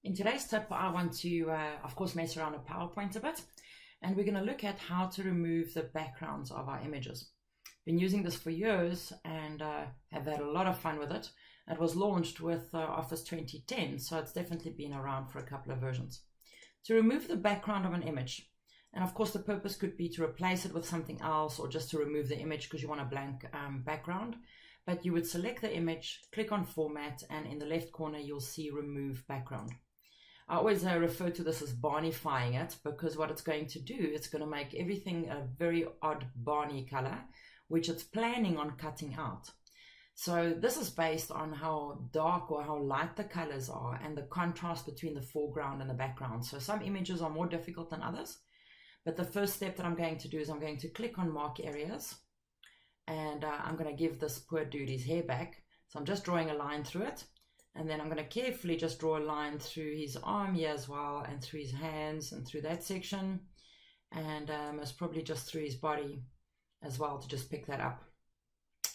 In today's tip, I want to, of course, mess around with PowerPoint a bit, and we're going to look at how to remove the backgrounds of our images. Been using this for years and have had a lot of fun with it. It was launched with Office 2010, so it's definitely been around for a couple of versions. To remove the background of an image, and of course the purpose could be to replace it with something else or just to remove the image because you want a blank background. But you would select the image, click on Format, and in the left corner you'll see Remove Background. I always refer to this as Barney Firing it, because what it's going to do, it's going to make everything a very odd Barney color, which it's planning on cutting out. So this is based on how dark or how light the colors are and the contrast between the foreground and the background. So some images are more difficult than others. But the first step that I'm going to do is I'm going to click on Mark Areas, and I'm going to give this poor dude his hair back. So I'm just drawing a line through it. And then I'm going to carefully just draw a line through his arm here as well, and through his hands and through that section, and most probably just through his body as well to just pick that up.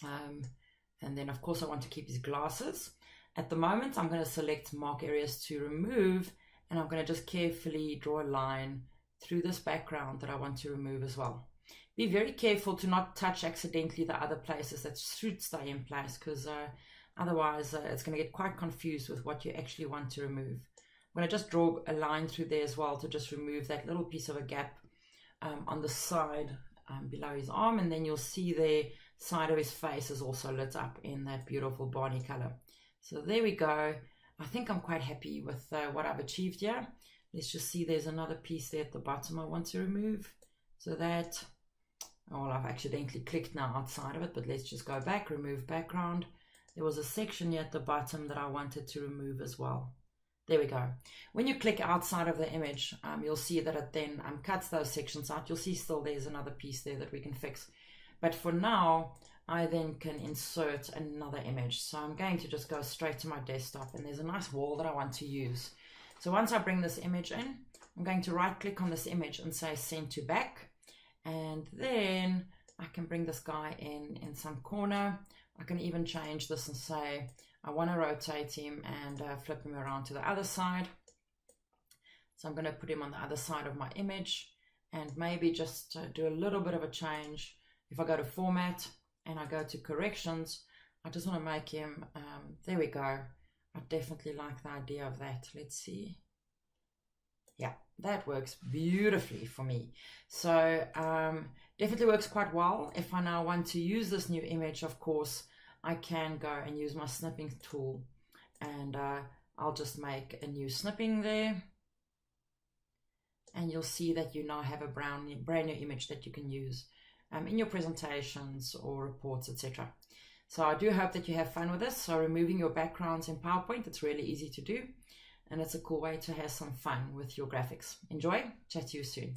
And then of course I want to keep his glasses. At the moment I'm going to select Mark Areas to remove, and I'm going to just carefully draw a line through this background that I want to remove as well. Be very careful to not touch accidentally the other places that should stay in place, because otherwise, it's going to get quite confused with what you actually want to remove. I'm going to just draw a line through there as well to just remove that little piece of a gap on the side below his arm, and then you'll see the side of his face is also lit up in that beautiful Barney color. So there we go. I think I'm quite happy with what I've achieved here. Let's just see, there's another piece there at the bottom I want to remove. So that, oh, well, I've accidentally clicked now outside of it, but let's just go back, remove background. There was a section here at the bottom that I wanted to remove as well. There we go. When you click outside of the image, you'll see that it then cuts those sections out. You'll see still there's another piece there that we can fix. But for now, I then can insert another image. So I'm going to just go straight to my desktop, and there's a nice wall that I want to use. So once I bring this image in, I'm going to right click on this image and say Send to Back. And then I can bring this guy in some corner. I can even change this and say I want to rotate him and flip him around to the other side. So I'm going to put him on the other side of my image, and maybe just do a little bit of a change. If I go to Format and I go to Corrections, I just want to make him, there we go. I definitely like the idea of that. Let's see. Yeah, that works beautifully for me. So definitely works quite well. If I now want to use this new image, of course, I can go and use my snipping tool, and I'll just make a new snipping there. And you'll see that you now have a brand new image that you can use in your presentations or reports, etc. So I do hope that you have fun with this. So removing your backgrounds in PowerPoint, it's really easy to do. And it's a cool way to have some fun with your graphics. Enjoy. Chat to you soon.